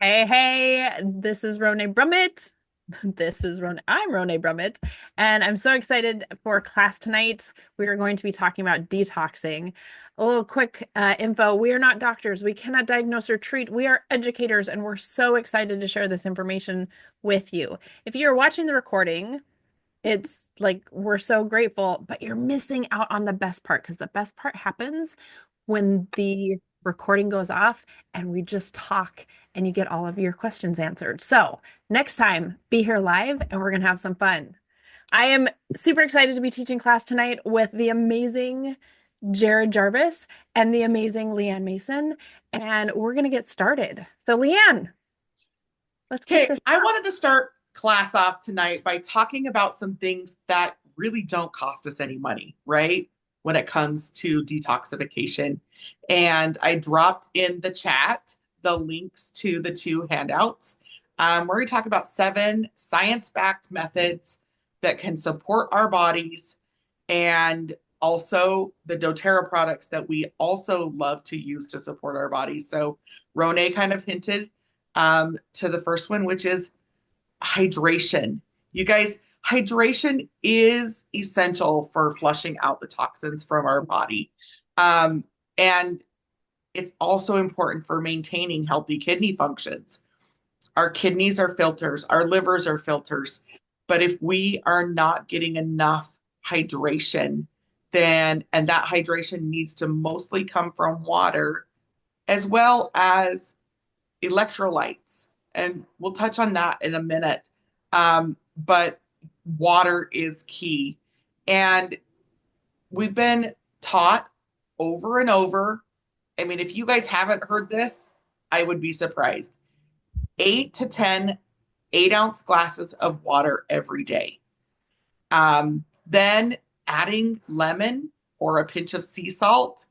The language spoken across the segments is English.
Hey, this is Ronai Brumett. I'm Ronai Brumett, and I'm so excited for class tonight. We are going to be talking about detoxing. A little quick info. We are not doctors. We cannot diagnose or treat. We are educators, and we're so excited to share this information with you. If you're watching the recording, it's like we're so grateful, but you're missing out on the best part because the best part happens when the recording goes off and we just talk and you get all of your questions answered. So, next time, be here live and we're going to have some fun. I am super excited to be teaching class tonight with the amazing Jared Jarvis and the amazing Leanne Mason, and we're going to get started. So, Leanne, let's kick Okay, this. I wanted to start class off tonight by talking about some things that really don't cost us any money, right? When it comes to detoxification. And I dropped in the chat the links to the two handouts. We're going to talk about 7 science-backed methods that can support our bodies and also the doTERRA products that we also love to use to support our bodies. So Ronay kind of hinted to the first one, which is hydration. You guys, hydration is essential for flushing out the toxins from our body. And it's also important for maintaining healthy kidney functions. Our kidneys are filters, our livers are filters. But if we are not getting enough hydration, and that hydration needs to mostly come from water as well as electrolytes. And we'll touch on that in a minute. But water is key. And we've been taught over and over. I mean, if you guys haven't heard this, I would be surprised. 8 to 10 8-ounce glasses of water every day. Then adding lemon or a pinch of sea salt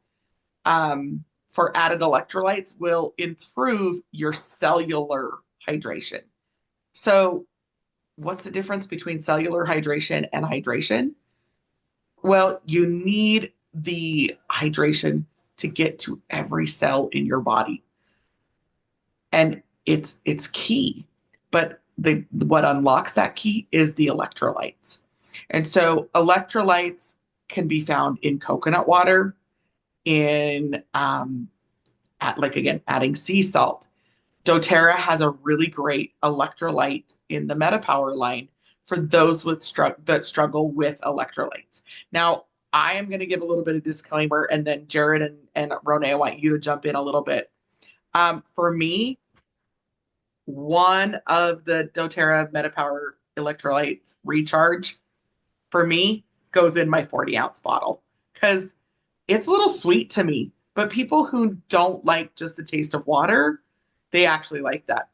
for added electrolytes will improve your cellular hydration. So, what's the difference between cellular hydration and hydration? Well, you need the hydration to get to every cell in your body. And it's key. But what unlocks that key is the electrolytes. And so electrolytes can be found in coconut water, in like again, adding sea salt. doTERRA has a really great electrolyte in the MetaPower line for those that struggle with electrolytes. Now, I am going to give a little bit of disclaimer, and then Jared and Ronay, I want you to jump in a little bit. For me, one of the doTERRA MetaPower electrolytes recharge for me goes in my 40-ounce bottle because it's a little sweet to me. But people who don't like just the taste of water, they actually like that.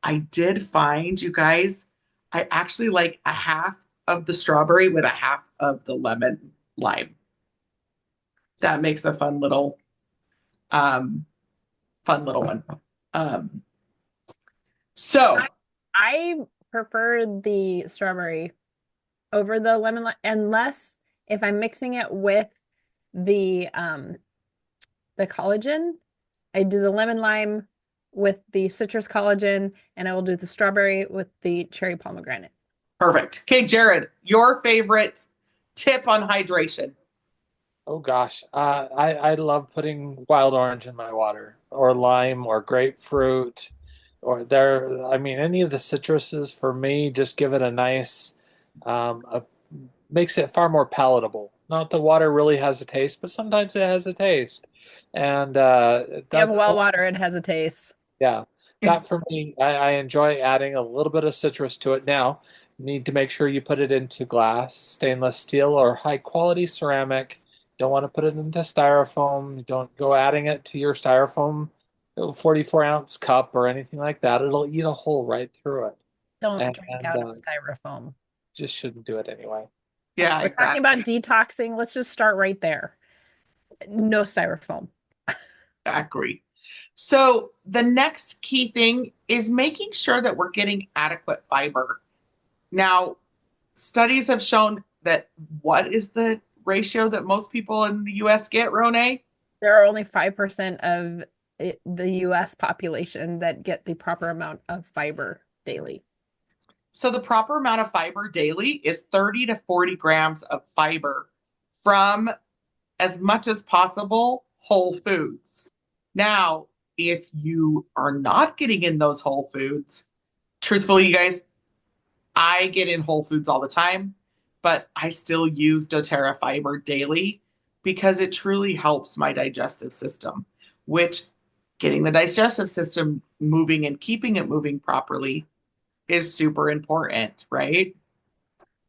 I did find, you guys, I actually like a half of the strawberry with a half of the lemon lime. That makes a um, fun little one. Um, so I prefer the strawberry over the unless if I'm mixing it with the collagen. I do the lemon lime with the citrus collagen, and I will do the strawberry with the cherry pomegranate. perfect. Okay, Jared, your favorite tip on hydration? Oh gosh, I love putting wild orange in my water, or lime, or grapefruit, or there. I mean, any of the citruses for me just give it a nice, makes it far more palatable. Not that water really has a taste, but sometimes it has a taste, and You have that well water, it has a taste. yeah, that for me, I enjoy adding a little bit of citrus to it. Now, you need to make sure you put it into glass, stainless steel, or high quality ceramic. Don't want to put it into styrofoam. Don't go adding it to your styrofoam 44-ounce cup or anything like that. It'll eat a hole right through it. Don't And, drink and out of styrofoam. just shouldn't do it anyway. Yeah, We're talking about exactly. detoxing. Let's just start right there. No styrofoam. Exactly. So the next key thing is making sure that we're getting adequate fiber. Now, studies have shown that what is the ratio that most people in the US get, Rone? There are only 5% of the US population that get the proper amount of fiber daily? So the proper amount of fiber daily is 30 to 40 grams of fiber from, as much as possible, whole foods. Now, if you are not getting in those whole foods, truthfully, you guys, I get in whole foods all the time, but I still use doTERRA fiber daily because it truly helps my digestive system, which getting the digestive system moving and keeping it moving properly is super important, right?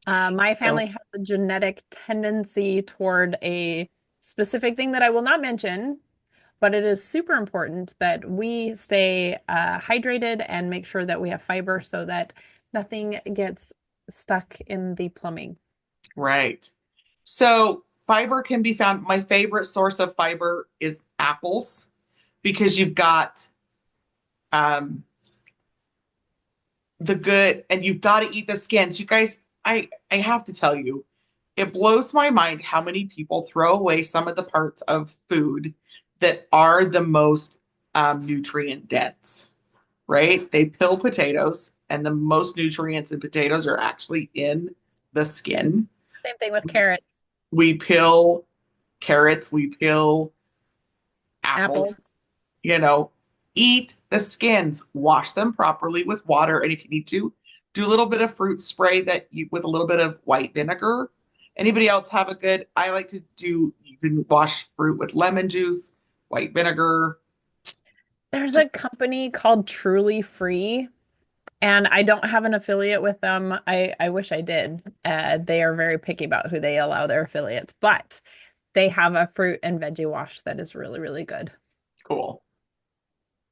My So, family has a genetic tendency toward a specific thing that I will not mention, but it is super important that we stay hydrated and make sure that we have fiber so that nothing gets stuck in the plumbing. right. So, fiber can be found. My favorite source of fiber is apples because you've got um, the good, and you've got to eat the skins. You guys, I have to tell you, it blows my mind how many people throw away some of the parts of food that are the most nutrient dense, right? They pill potatoes, and the most nutrients in potatoes are actually in the skin. Same thing with carrots, We pill carrots, we pill apples, apples. you know, eat the skins, wash them properly with water. And if you need to, do a little bit of fruit spray that you with a little bit of white vinegar. Anybody else have a good? I like to do, you can wash fruit with lemon juice, white vinegar. There's a Just company called Truly Free, and I don't have an affiliate with them. I wish I did. They are very picky about who they allow their affiliates, but they have a fruit and veggie wash that is really, really good. cool.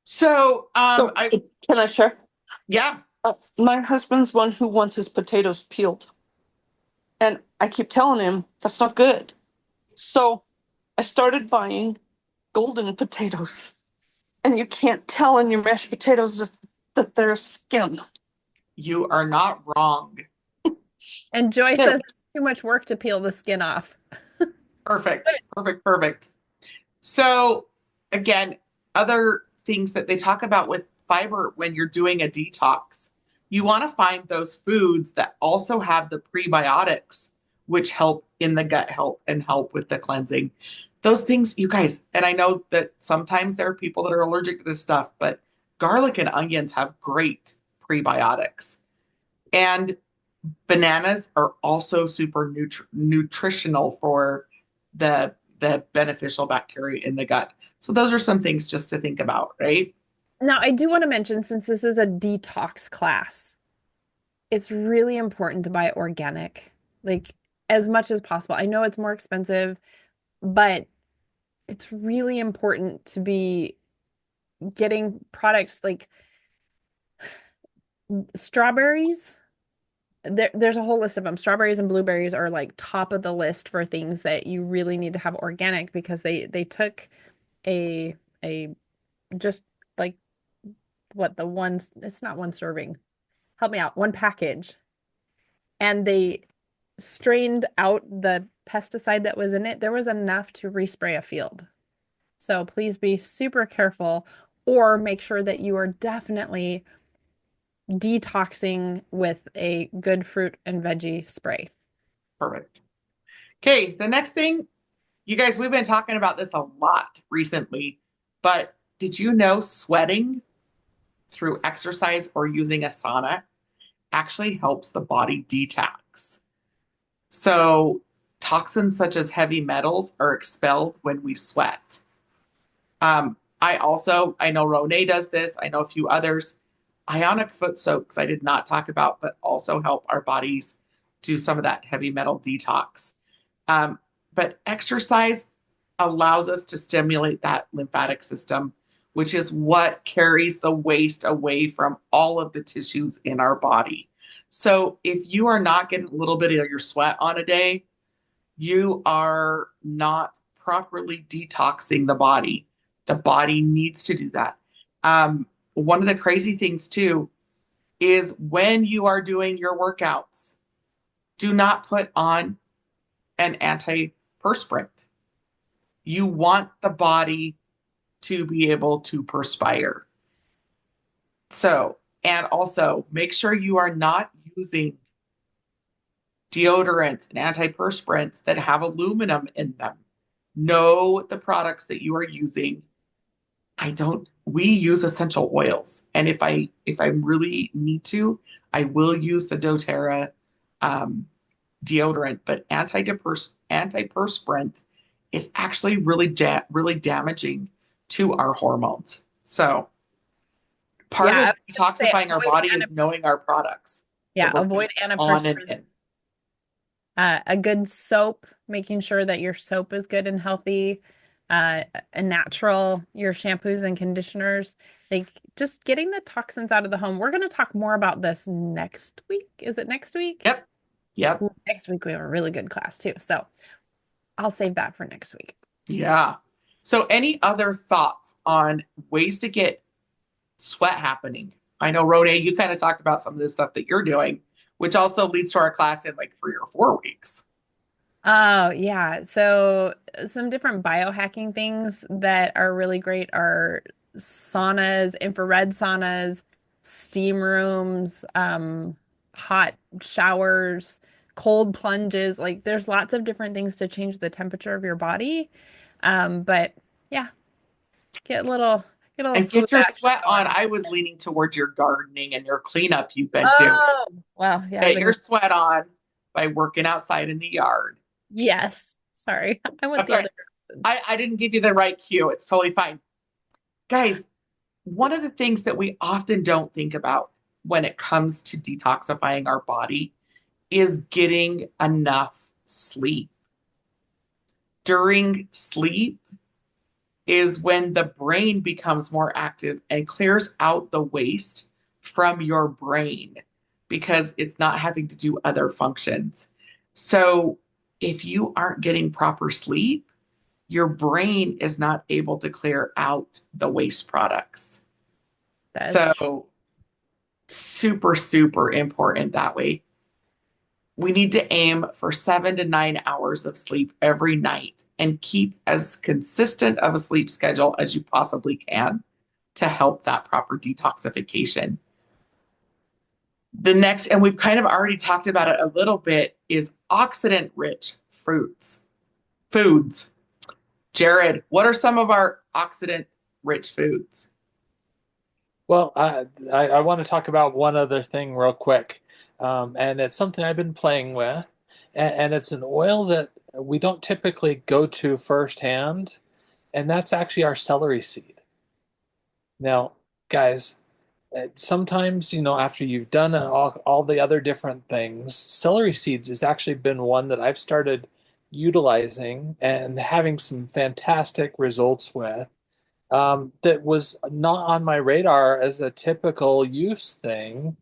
So, So, can I share? yeah, My husband's one who wants his potatoes peeled. And I keep telling him that's not good. So I started buying golden potatoes. And you can't tell in your mashed potatoes that they're skin. you are not wrong. And Joy There. says it's too much work to peel the skin off. Perfect, perfect, perfect. So, again, other things that they talk about with fiber when you're doing a detox, you want to find those foods that also have the prebiotics, which help in the gut health and help with the cleansing. Those things, you guys, and I know that sometimes there are people that are allergic to this stuff, but garlic and onions have great prebiotics. And bananas are also super nutritional for the beneficial bacteria in the gut. So those are some things just to think about, right? Now, I do want to mention, since this is a detox class, it's really important to buy organic, like as much as possible. I know it's more expensive, but it's really important to be getting products like strawberries. There's a whole list of them. Strawberries and blueberries are like top of the list for things that you really need to have organic because they took a just like what the ones it's not one serving. Help me out. One package. And they strained out the pesticide that was in it. There was enough to respray a field. So please be super careful or make sure that you are definitely detoxing with a good fruit and veggie spray. Perfect. Okay, the next thing, you guys, we've been talking about this a lot recently, but did you know sweating through exercise or using a sauna actually helps the body detox? So, toxins such as heavy metals are expelled when we sweat. I know Ronai does this. I know a few others. Ionic foot soaks, I did not talk about, but also help our bodies do some of that heavy metal detox. Um, but exercise allows us to stimulate that lymphatic system, which is what carries the waste away from all of the tissues in our body. So if you are not getting a little bit of your sweat on a day, you are not properly detoxing the body. The body needs to do that. One of the crazy things too is when you are doing your workouts, do not put on an antiperspirant. You want the body to be able to perspire. So, and also make sure you are not using deodorants and antiperspirants that have aluminum in them. Know the products that you are using. We use essential oils. And if I really need to, I will use the doTERRA deodorant, but antiperspirant is actually really damaging to our hormones. So part Yeah, I of was gonna say detoxifying our body is knowing our products that yeah, we're avoid putting on and antiperspirants. in. A good soap, making sure that your soap is good and healthy, a natural, your shampoos and conditioners, like just getting the toxins out of the home. We're going to talk more about this next week. Is it next week? Yep. Yep. Ooh, next week we have a really good class too. So I'll save that for next week. Yeah. So any other thoughts on ways to get sweat happening? I know, Ronai, you kind of talked about some of this stuff that you're doing, which also leads to our class in like 3 or 4 weeks. Oh, yeah. So some different biohacking things that are really great are saunas, infrared saunas, steam rooms, hot showers, cold plunges. Like there's lots of different things to change the temperature of your body. But yeah, get a little And smooth get your action sweat on. going. I was leaning towards your gardening and your cleanup you've been doing. Oh, well, yeah, I've Get your been, sweat on by working outside in the yard. yes. Sorry. I went the Okay. other direction. I didn't give you the right cue. It's totally fine. Guys, one of the things that we often don't think about when it comes to detoxifying our body is getting enough sleep. During sleep is when the brain becomes more active and clears out the waste from your brain because it's not having to do other functions. So if you aren't getting proper sleep, your brain is not able to clear out the waste products. That is true. So super, super important that way. We need to aim for 7 to 9 hours of sleep every night and keep as consistent of a sleep schedule as you possibly can to help that proper detoxification. The next, and we've kind of already talked about it a little bit, is oxidant rich foods. Jared, what are some of our oxidant rich foods? Well, I want to talk about one other thing real quick. And it's something I've been playing with. And it's an oil that we don't typically go to firsthand. And that's actually our celery seed. Now, guys, sometimes, after you've done all the other different things, celery seeds has actually been one that I've started utilizing and having some fantastic results with. That was not on my radar as a typical use thing.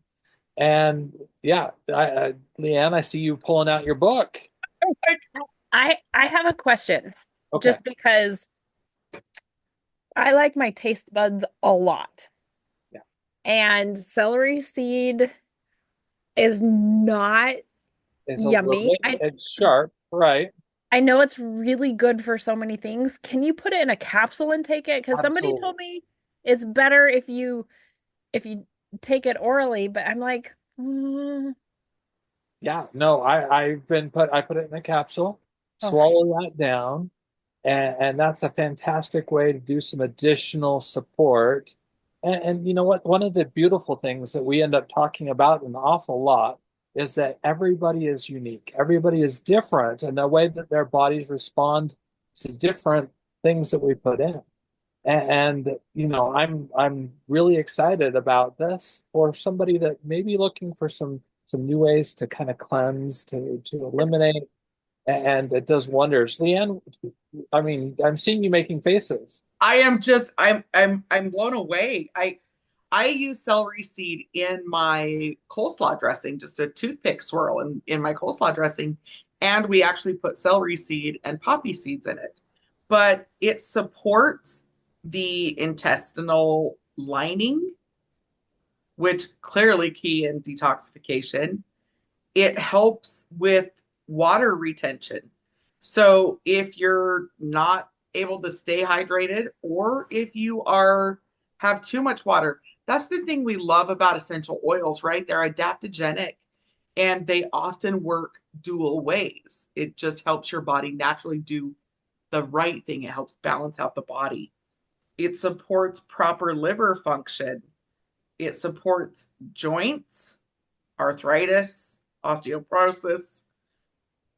And yeah, Leanne, I see you pulling out your book. I have a question Okay. just because I like my taste buds a lot. Yeah. And celery seed is not It's a little yummy. bit, it's sharp, right? I know it's really good for so many things. Can you put it in a capsule and take it? Because somebody Absolutely. told me it's better if you take it orally, but I'm like, Yeah, no, I put it in a capsule, okay. swallow that down, and that's a fantastic way to do some additional support. And you know what? One of the beautiful things that we end up talking about an awful lot is that everybody is unique. Everybody is different in the way that their bodies respond to different things that we put in. I'm really excited about this for somebody that may be looking for some new ways to kind of cleanse, to eliminate, and it does wonders. Leanne, I mean, I'm seeing you making faces. I'm blown away. I use celery seed in my coleslaw dressing, just a toothpick swirl in my coleslaw dressing. And we actually put celery seed and poppy seeds in it. But it supports the intestinal lining, which clearly key in detoxification. It helps with water retention. So if you're not able to stay hydrated, or if you are have too much water. That's the thing we love about essential oils, right? They're adaptogenic and they often work dual ways. It just helps your body naturally do the right thing. It helps balance out the body. It supports proper liver function. It supports joints, arthritis, osteoporosis,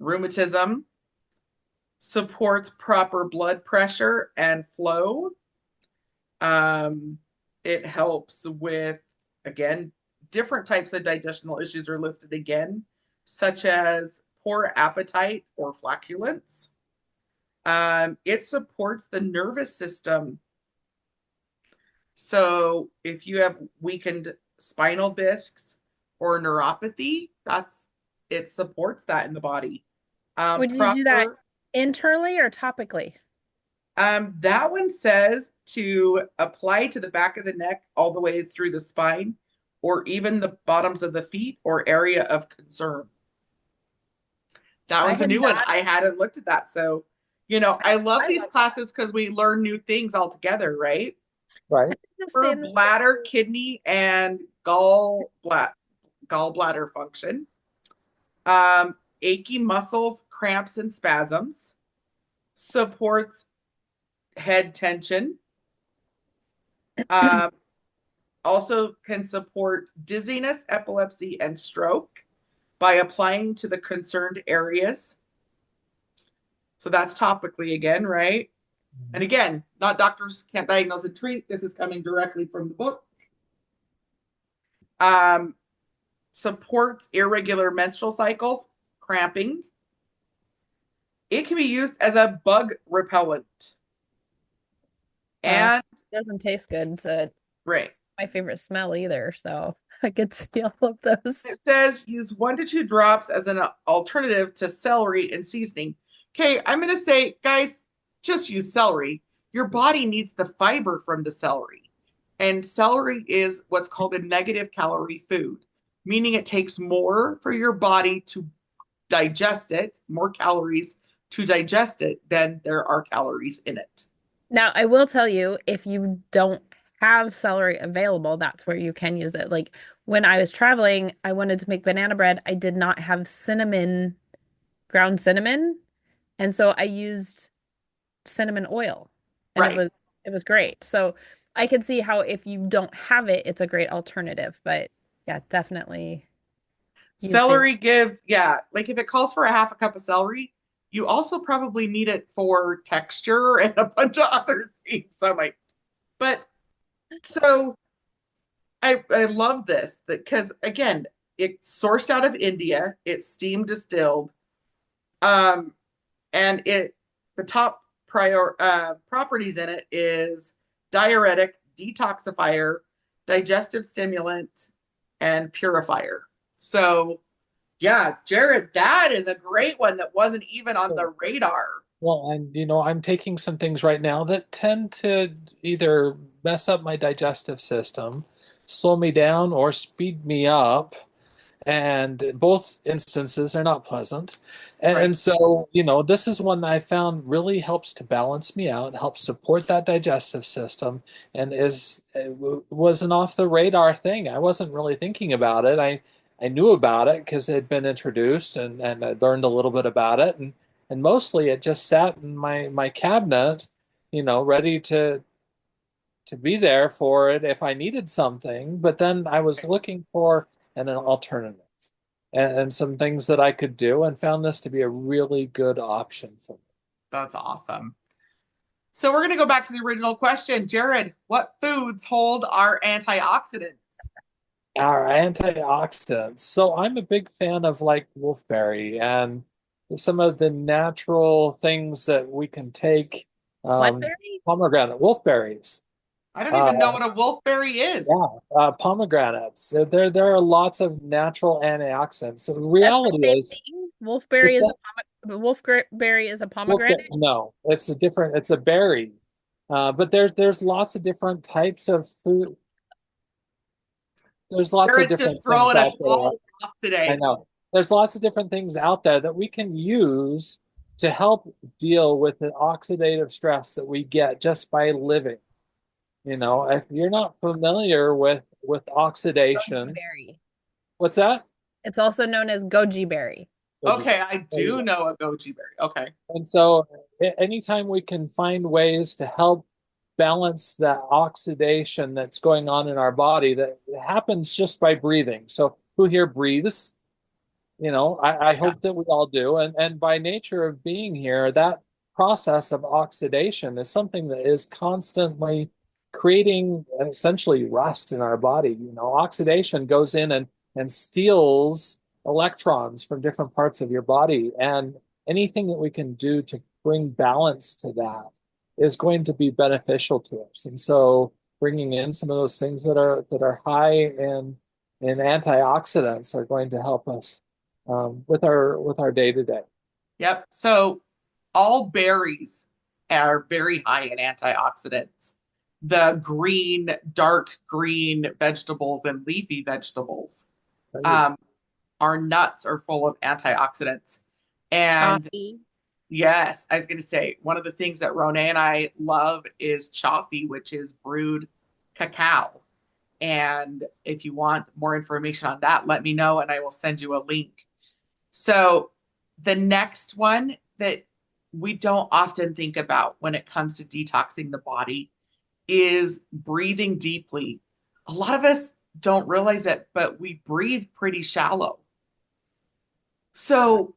rheumatism, supports proper blood pressure and flow. It helps with, again, different types of digestional issues are listed again, such as poor appetite or flatulence. It supports the nervous system. So if you have weakened spinal discs or neuropathy, it supports that in the body. Would you do that internally or topically? That one says to apply to the back of the neck all the way through the spine, or even the bottoms of the feet or area of concern. That one's a new one. I hadn't looked at that. So, I love these classes because we learn new things all together, right? Right. For bladder, kidney, and gallbladder function. Achy muscles, cramps, and spasms. Supports head tension. Also can support dizziness, epilepsy, and stroke by applying to the concerned areas. So that's topically again, right? And again, not doctors can't diagnose and treat. This is coming directly from the book. Supports irregular menstrual cycles, cramping. It can be used as a bug repellent. And it doesn't taste good. So right. It's my favorite smell either. So I could see all of those. It says use 1 to 2 drops as an alternative to celery and seasoning. Okay, I'm going to say, guys, just use celery. Your body needs the fiber from the celery. And celery is what's called a negative calorie food, meaning it takes more for your body to digest it, more calories to digest it than there are calories in it. Now, I will tell you, if you don't have celery available, that's where you can use it. Like when I was traveling, I wanted to make banana bread. I did not have cinnamon, ground cinnamon. And so I used cinnamon oil and Right. it was great. So I can see how if you don't have it, it's a great alternative. But yeah, definitely. Celery gives, like if it calls for a half a cup of celery, you also probably need it for texture and a bunch of other things. So I love this because again, it's sourced out of India, it's steam distilled, and the top properties in it is diuretic, detoxifier, digestive stimulant, and purifier. So yeah, Jared, that is a great one that wasn't even on the radar. Well, and I'm taking some things right now that tend to either mess up my digestive system, slow me down, or speed me up. And both instances are not pleasant. And so, this is one that I found really helps to balance me out, helps support that digestive system, and was an off the radar thing. I wasn't really thinking about it. I knew about it because it had been introduced and I learned a little bit about it. And mostly it just sat in my cabinet, ready to be there for it if I needed something. But then I was looking for an alternative and some things that I could do and found this to be a really good option for me. That's awesome. So we're going to go back to the original question. Jared, what foods hold our antioxidants? Our antioxidants. So I'm a big fan of like wolfberry and some of the natural things that we can take. What berry? Pomegranate, wolfberries. I don't even know what a wolfberry is. Yeah, pomegranates. There are lots of natural antioxidants. So the reality is, thing? Wolfberry is a pomegranate? No, it's a different. It's a berry. But there's lots of different types of food. There's lots of different just throwing things us all off today. I know. There's lots of different things out there that we can use to help deal with the oxidative stress that we get just by living. You know, if you're not familiar with Goji oxidation, berry. what's that? It's also known as goji berry. Goji. Okay, I There you do go. know a goji berry. Okay. And so anytime we can find ways to help balance that oxidation that's going on in our body that happens just by breathing. So who here breathes? You know, I Yeah. hope that we all do. And by nature of being here, that process of oxidation is something that is constantly creating essentially rust in our body. You know, oxidation goes in and steals electrons from different parts of your body. And anything that we can do to bring balance to that is going to be beneficial to us. And so bringing in some of those things that are high in antioxidants are going to help us with our day to day. Yep. So all berries are very high in antioxidants. The green, dark green vegetables and leafy vegetables. Um, our nuts are full of antioxidants. And Coffee. yes, I was going to say one of the things that Ronay and I love is coffee, which is brewed cacao. And if you want more information on that, let me know and I will send you a link. So the next one that we don't often think about when it comes to detoxing the body is breathing deeply. A lot of us don't realize it, but we breathe pretty shallow. So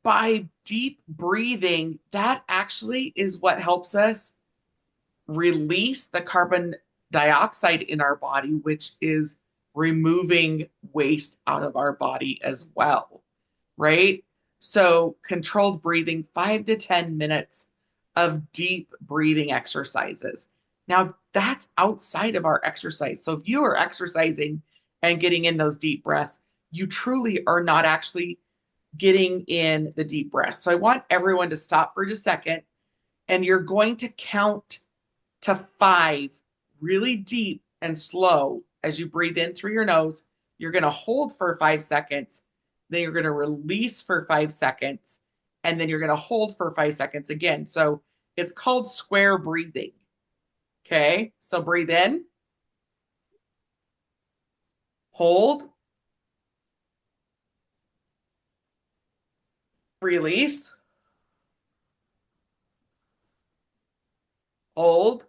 by deep breathing, that actually is what helps us release the carbon dioxide in our body, which is removing waste out of our body as well, right? So, controlled breathing, 5 to 10 minutes of deep breathing exercises. Now, that's outside of our exercise. So, if you are exercising and getting in those deep breaths, you truly are not actually getting in the deep breath. So, I want everyone to stop for just a second and you're going to count to 5 really deep and slow as you breathe in through your nose. You're going to hold for 5 seconds. Then you're going to release for 5 seconds. And then you're going to hold for 5 seconds again. So it's called square breathing. Okay. So breathe in, hold, release, hold,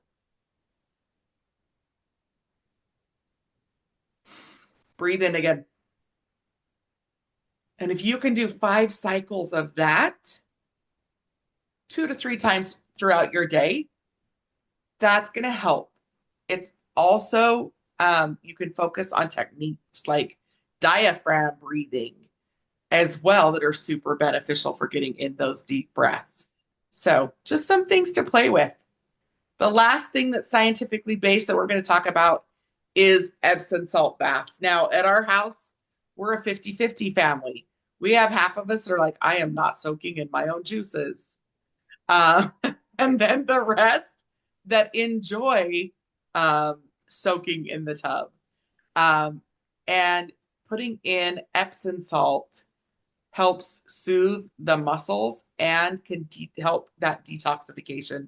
breathe in again. And if you can do 5 cycles of that 2 to 3 times throughout your day, that's going to help. It's also, you can focus on techniques like diaphragm breathing as well that are super beneficial for getting in those deep breaths. So, just some things to play with. The last thing that's scientifically based that we're going to talk about is Epsom salt baths. Now, at our house, we're a 50-50 family. We have half of us that are like, I am not soaking in my own juices. Uh, and then the rest that enjoy soaking in the tub. And putting in Epsom salt helps soothe the muscles and can help that detoxification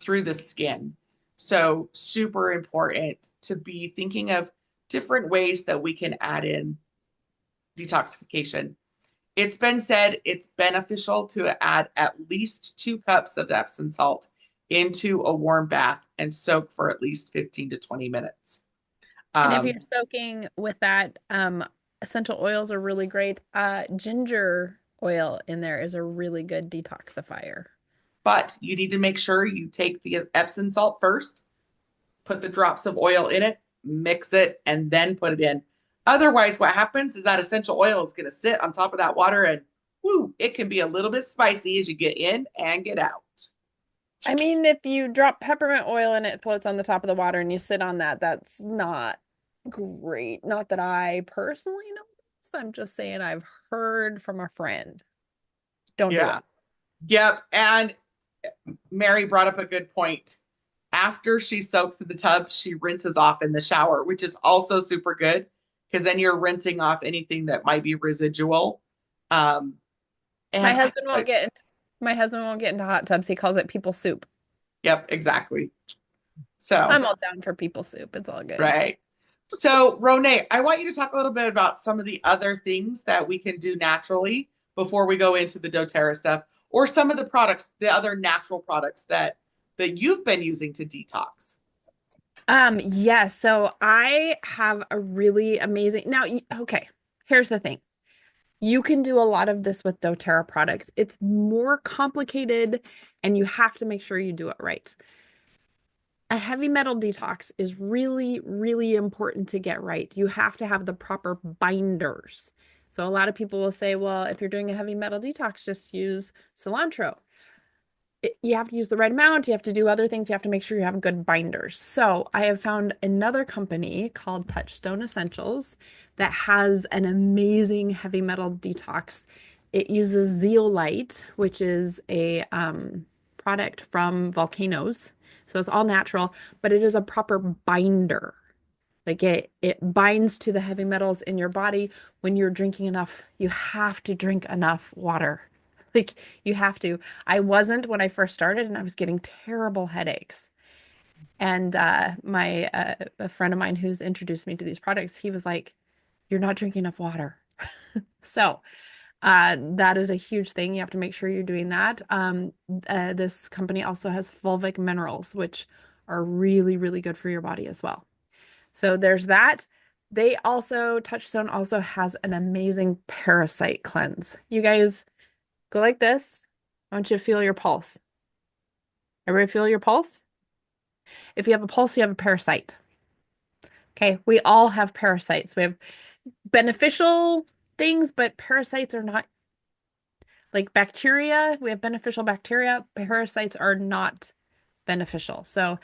through the skin. So super important to be thinking of different ways that we can add in detoxification. It's been said it's beneficial to add at least 2 cups of Epsom salt into a warm bath and soak for at least 15 to 20 minutes. And if you're soaking with that, essential oils are really great. Ginger oil in there is a really good detoxifier. But you need to make sure you take the Epsom salt first, put the drops of oil in it, mix it, and then put it in. Otherwise, what happens is that essential oil is going to sit on top of that water and whoo, it can be a little bit spicy as you get in and get out. I mean, if you drop peppermint oil and it floats on the top of the water and you sit on that, that's not great. Not that I personally know this. I'm just saying I've heard from a friend. Don't do Yeah. it. Yep. And Mary brought up a good point. After she soaks in the tub, she rinses off in the shower, which is also super good because then you're rinsing off anything that might be residual. Um, My and husband won't get My husband won't get into hot tubs. He calls it people soup. Yep, exactly. So, I'm all down for people soup. It's all good. right. So, Ronay, I want you to talk a little bit about some of the other things that we can do naturally before we go into the doTERRA stuff, or some of the products, the other natural products that you've been using to detox. Yes, so I have a really amazing now, okay, here's the thing. You can do a lot of this with doTERRA products. It's more complicated and you have to make sure you do it right. A heavy metal detox is really, really important to get right. You have to have the proper binders. So a lot of people will say, well, if you're doing a heavy metal detox, just use cilantro. You have to use the right amount. You have to do other things. You have to make sure you have good binders. So I have found another company called Touchstone Essentials that has an amazing heavy metal detox. It uses zeolite, which is a product from volcanoes. So it's all natural, but it is a proper binder. Like it binds to the heavy metals in your body. When you're drinking enough, you have to drink enough water. Like you have to. I wasn't when I first started, and I was getting terrible headaches. And my a friend of mine who's introduced me to these products, he was like, "You're not drinking enough water." So that is a huge thing. You have to make sure you're doing that. This company also has fulvic minerals, which are really, really good for your body as well. So there's that. Touchstone also has an amazing parasite cleanse. You guys go like this. I want you to feel your pulse. Everybody feel your pulse? If you have a pulse, you have a parasite. Okay, we all have parasites. We have beneficial things, but parasites are not like bacteria. We have beneficial bacteria. Parasites are not beneficial. So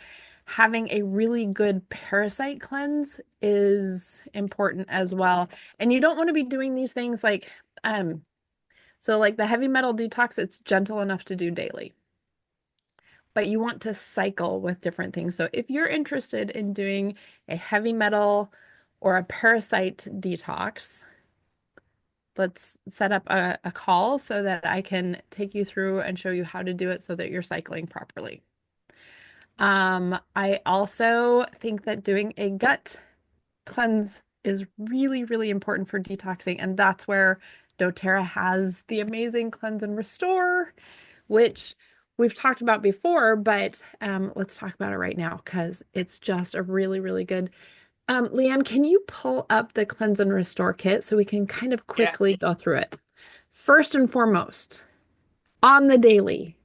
having a really good parasite cleanse is important as well. And you don't want to be doing these things so like the heavy metal detox, it's gentle enough to do daily. But you want to cycle with different things. So if you're interested in doing a heavy metal or a parasite detox, let's set up a call so that I can take you through and show you how to do it so that you're cycling properly. I also think that doing a gut cleanse is really, really important for detoxing. And that's where doTERRA has the amazing Cleanse and Restore, which we've talked about before, but let's talk about it right now because it's just a really, really good. Leanne, can you pull up the Cleanse and Restore kit so we can kind of quickly go through it? First and foremost, on the daily,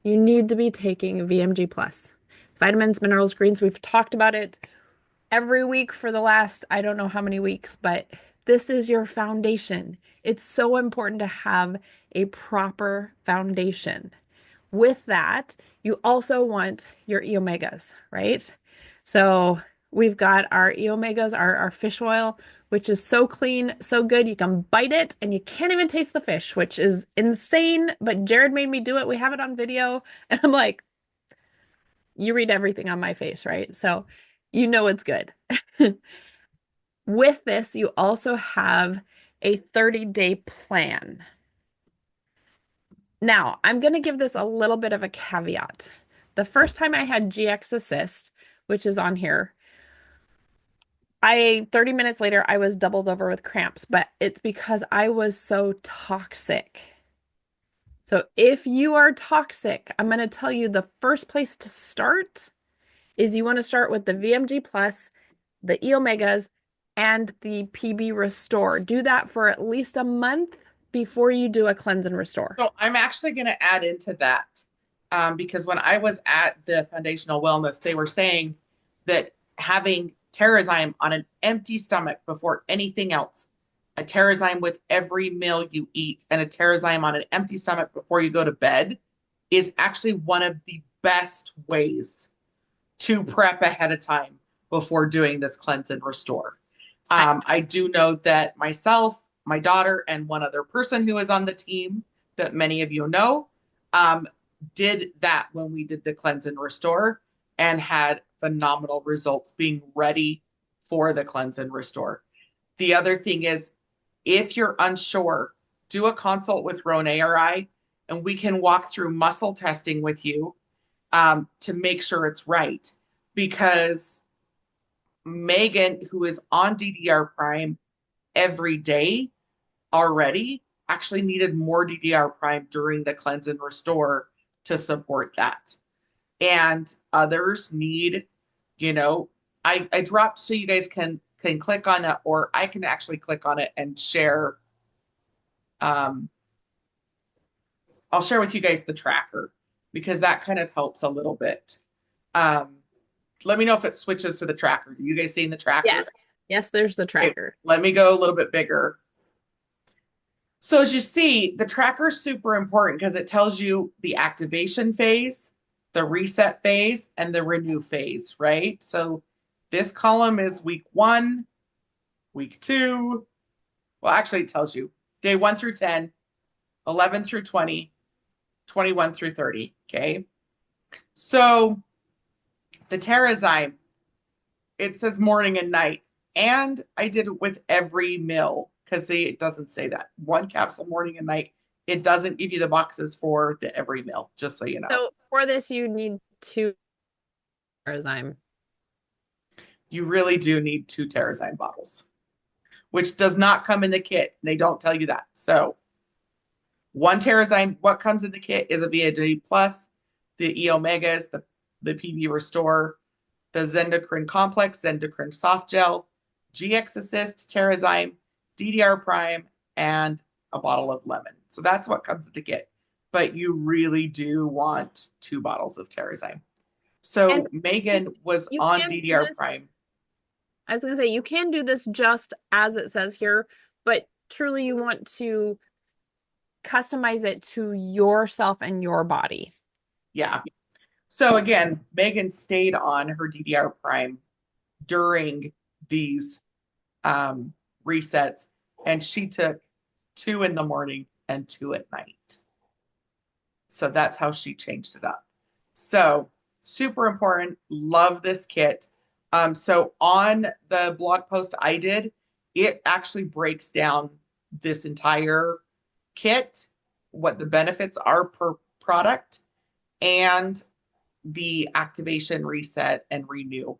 you need to be taking VMG Plus. Vitamins, minerals, greens. We've talked about it every week for the last, I don't know how many weeks, but this is your foundation. It's so important to have a proper foundation. With that, you also want your E omegas, right? So we've got our E omegas, our fish oil, which is so clean, so good. You can bite it and you can't even taste the fish, which is insane. But Jared made me do it. We have it on video. And I'm like, you read everything on my face, right? So you know it's good. With this, you also have a 30-day plan. Now, I'm going to give this a little bit of a caveat. The first time I had GX Assist, which is on here, 30 minutes later, I was doubled over with cramps, but it's because I was so toxic. So if you are toxic, I'm going to tell you the first place to start is you want to start with the VMG Plus, the E Omegas, and the PB Restore. Do that for at least a month before you do a Cleanse and Restore. So I'm actually going to add into that because when I was at the Foundational Wellness, they were saying that having Terrazyme on an empty stomach before anything else, a Terrazyme with every meal you eat, and a Terrazyme on an empty stomach before you go to bed is actually one of the best ways to prep ahead of time before doing this Cleanse and Restore. I do know that myself, my daughter, and one other person who is on the team that many of you know did that when we did the Cleanse and Restore and had phenomenal results being ready for the Cleanse and Restore. The other thing is, if you're unsure, do a consult with Ronay or I, and we can walk through muscle testing with you to make sure it's right. Because Megan, who is on DDR Prime every day already, actually needed more DDR Prime during the cleanse and restore to support that. And others need, you know, I dropped so you guys can click on it, or I can actually click on it and share. I'll share with you guys the tracker because that kind of helps a little bit. Let me know if it switches to the tracker. You guys seeing the tracker? Yes. Yes, there's the tracker. Okay, let me go a little bit bigger. So as you see, the tracker is super important because it tells you the activation phase, the reset phase, and the renew phase, right? So this column is week 1, week 2. Well, actually it tells you day 1 through 10, 11 through 20, 21 through 30, okay? So the Terrazyme, it says morning and night, and I did it with every meal because see, it doesn't say that. 1 capsule morning and night. It doesn't give you the boxes for the every meal, just so you know. So for this, you need 2 Terrazyme. You really do need 2 Terrazyme bottles, which does not come in the kit. They don't tell you that. So 1 Terrazyme, what comes in the kit is a VAD Plus, the E Omegas, the PB Restore, the Zendocrine Complex, Zendocrine Soft Gel, GX Assist, Terrazyme, DDR Prime, and a bottle of lemon. So that's what comes in the kit. But you really do want 2 bottles of Terrazyme. So And Megan was you on can do DDR this- Prime. I was going to say, you can do this just as it says here, but truly you want to customize it to yourself and your body. Yeah. So again, Megan stayed on her DDR Prime during these resets, and she took 2 in the morning and 2 at night. So that's how she changed it up. So super important. Love this kit. So on the blog post I did, it actually breaks down this entire kit, what the benefits are per product, and the activation, reset, and renew.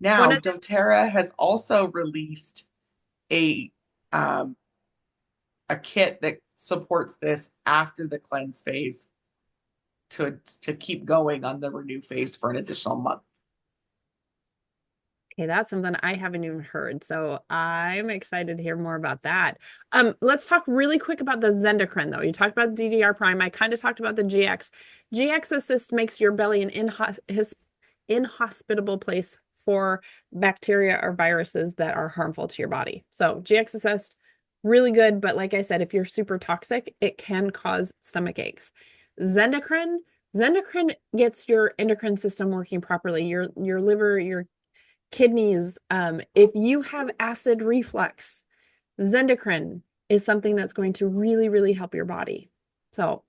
Now, doTERRA has also released a kit that supports this after the cleanse phase to keep going on the renew phase for an additional month. Okay, that's something I haven't even heard. So I'm excited to hear more about that. Let's talk really quick about the Zendocrine though. You talked about DDR Prime. I kind of talked about the GX. GX Assist makes your belly an inhospitable place for bacteria or viruses that are harmful to your body. So GX Assist, really good. But like I said, if you're super toxic, it can cause stomach aches. Zendocrine gets your endocrine system working properly. Your liver, your kidneys. If you have acid reflux, Zendocrine is something that's going to really, really help your body. So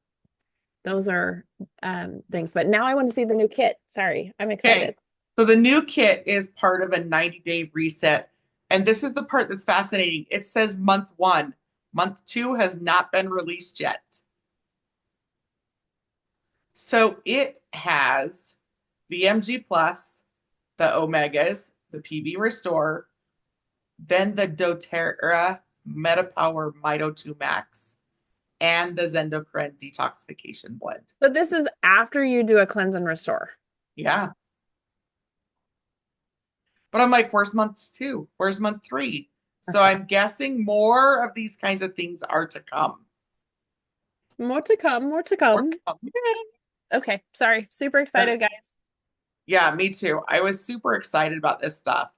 those are things. But now I want to see the new kit. Sorry, I'm excited. Okay. So the new kit is part of a 90-day reset. And this is the part that's fascinating. It says month 1. Month 2 has not been released yet. So it has the MG Plus, the Omegas, the PB Restore, then the doTERRA MetaPower Mito 2 Max, and the Zendocrine Detoxification Blend. But this is after you do a cleanse and restore. Yeah. But I'm like, where's month 2? Where's month 3? So I'm guessing more of these kinds of things are to come. More to come, more to come. Okay, sorry. Super excited, guys. Yeah, me too. I was super excited about this stuff.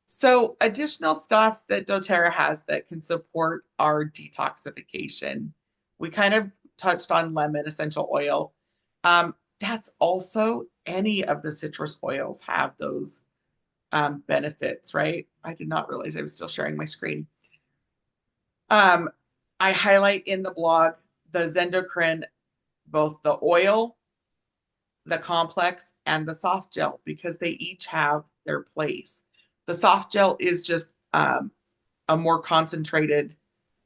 So additional stuff that doTERRA has that can support our detoxification. We kind of touched on lemon essential oil. That's also any of the citrus oils have those benefits, right? I did not realize I was still sharing my screen. I highlight in the blog the Zendocrine, both the oil, the complex, and the soft gel, because they each have their place. The soft gel is just a more concentrated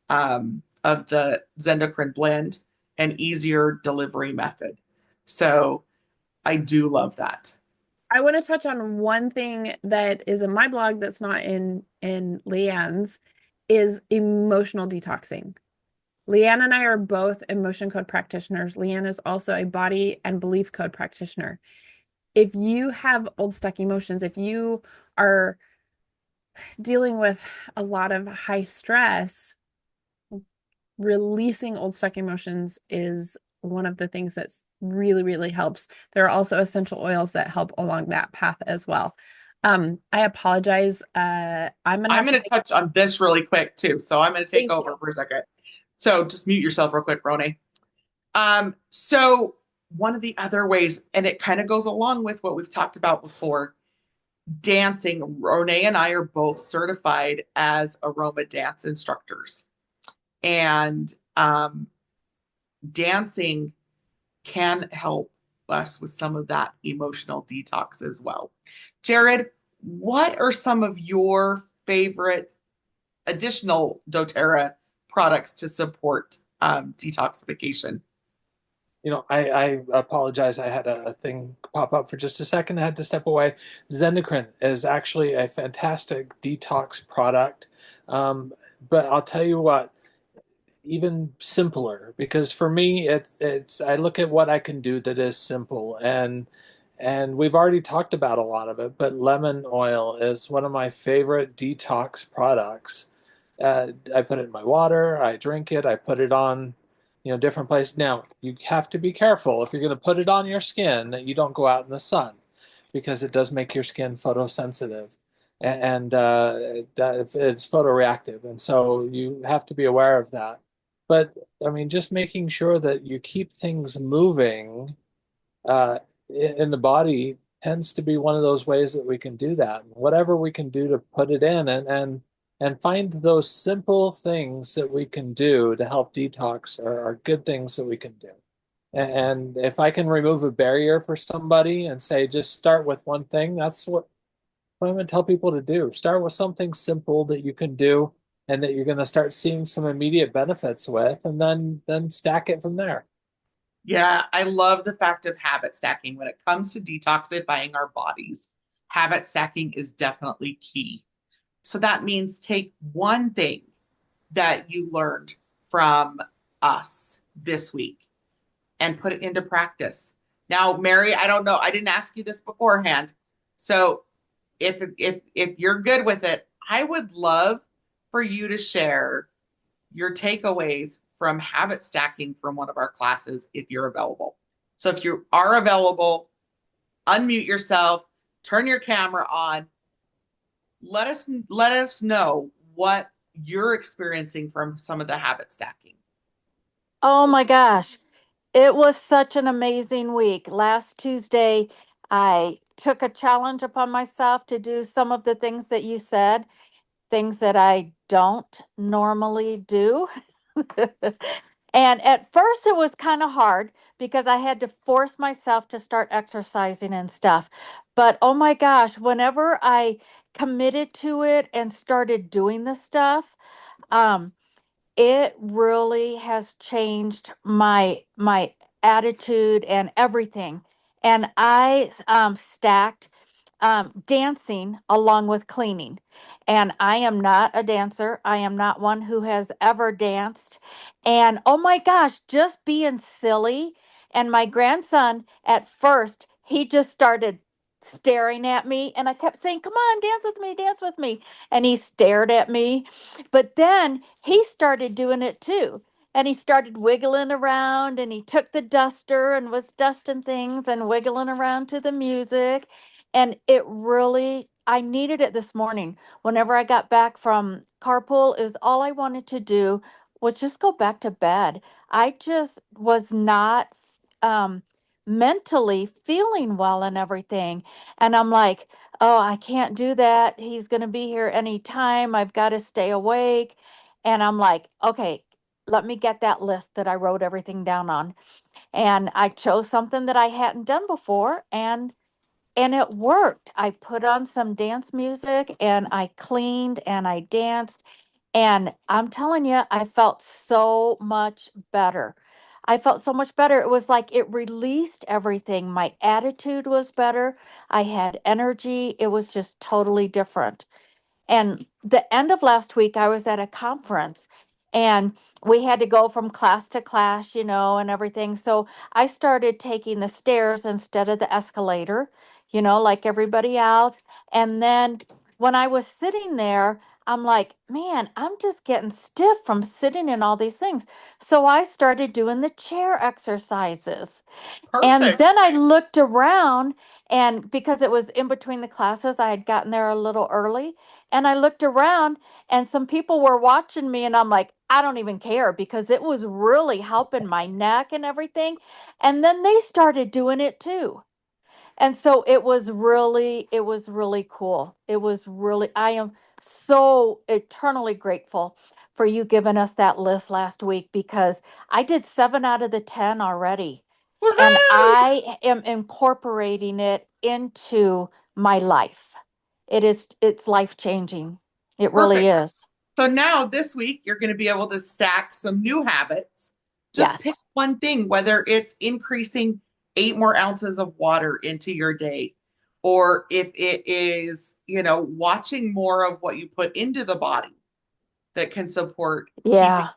of the Zendocrine blend, and easier delivery method. So I do love that. I want to touch on one thing that is in my blog that's not in Leanne's, is emotional detoxing. Leanne and I are both emotion code practitioners. Leanne is also a body and belief code practitioner. If you have old stuck emotions, if you are dealing with a lot of high stress, releasing old stuck emotions is one of the things that's really, really helps. There are also essential oils that help along that path as well. I apologize. I'm I'm gonna going to touch on this really quick too. So I'm going to take thank over you. for a second. So just mute yourself real quick, Ronai. So one of the other ways, and it kind of goes along with what we've talked about before, dancing. Ronai and I are both certified as aroma dance instructors. And dancing can help us with some of that emotional detox as well. Jared, what are some of your favorite additional doTERRA products to support detoxification? I apologize. I had a thing pop up for just a second. I had to step away. Zendocrine is actually a fantastic detox product. But I'll tell you what, even simpler, because for me, it's I look at what I can do that is simple, and we've already talked about a lot of it, but lemon oil is one of my favorite detox products. I put it in my water, I drink it, I put it on, different places. Now, you have to be careful if you're going to put it on your skin that you don't go out in the sun because it does make your skin photosensitive and it's photoreactive. And so you have to be aware of that. But I mean, just making sure that you keep things moving uh, in the body tends to be one of those ways that we can do that. Whatever we can do to put it in and find those simple things that we can do to help detox are good things that we can do. And if I can remove a barrier for somebody and say, just start with one thing, that's what I'm going to tell people to do. Start with something simple that you can do and that you're going to start seeing some immediate benefits with, and then stack it from there. Yeah, I love the fact of habit stacking. When it comes to detoxifying our bodies, habit stacking is definitely key. So that means take one thing that you learned from us this week and put it into practice. Now, Mary, I don't know, I didn't ask you this beforehand. So if you're good with it, I would love for you to share your takeaways from habit stacking from one of our classes if you're available. So if you are available, unmute yourself, turn your camera on. Let us know what you're experiencing from some of the habit stacking. Oh my gosh. It was such an amazing week. Last Tuesday, I took a challenge upon myself to do some of the things that you said, things that I don't normally do. And at first, it was kind of hard because I had to force myself to start exercising and stuff. But oh my gosh, whenever I committed to it and started doing the stuff, um, it really has changed my attitude and everything. And I stacked dancing along with cleaning. And I am not a dancer. I am not one who has ever danced. And oh my gosh, just being silly. And my grandson, at first, he just started staring at me. And I kept saying, "Come on, dance with me, dance with me." And he stared at me. But then he started doing it too. And he started wiggling around and he took the duster and was dusting things and wiggling around to the music. And it really, I needed it this morning. Whenever I got back from carpool, is all I wanted to do was just go back to bed. I just was not um, mentally feeling well and everything. And I'm like, oh, I can't do that. He's going to be here anytime. I've got to stay awake. And I'm like, okay, let me get that list that I wrote everything down on. And I chose something that I hadn't done before and it worked. I put on some dance music and I cleaned and I danced. And I'm telling you, I felt so much better. I felt so much better. It was like it released everything. My attitude was better. I had energy. It was just totally different. And the end of last week, I was at a conference and we had to go from class to class, and everything. So I started taking the stairs instead of the escalator, like everybody else. And then when I was sitting there, I'm like, man, I'm just getting stiff from sitting in all these things. So I started doing the chair exercises. And Perfect. then I looked around, and because it was in between the classes, I had gotten there a little early. And I looked around, and some people were watching me, and I'm like, I don't even care because it was really helping my neck and everything. And then they started doing it too. And so it was really cool. I am so eternally grateful for you giving us that list last week because I did 7 out of the 10 already. And Woohoo! I am incorporating it into my life. It's life changing. It really Perfect. is. So now this week, you're going to be able to stack some new habits. Just pick Yes. one thing, whether it's increasing 8 more ounces of water into your day, or if it is, watching more of what you put into the body that can support keeping Yeah.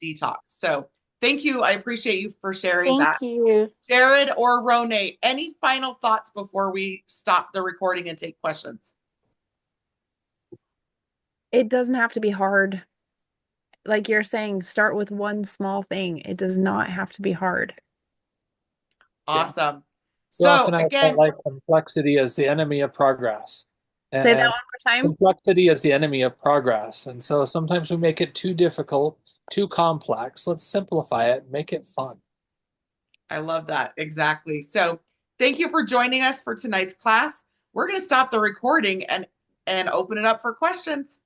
detox. So thank you. I appreciate you for sharing that. Thank you. Jared or Ronay, any final thoughts before we stop the recording and take questions? It doesn't have to be hard. Like you're saying, start with one small thing. It does not have to be hard. Yeah. Awesome. So often So I felt again, like complexity is the enemy of progress. Say that one And more time. complexity is the enemy of progress. And so sometimes we make it too difficult, too complex. Let's simplify it, make it fun. I love that. Exactly. So thank you for joining us for tonight's class. We're going to stop the recording and open it up for questions.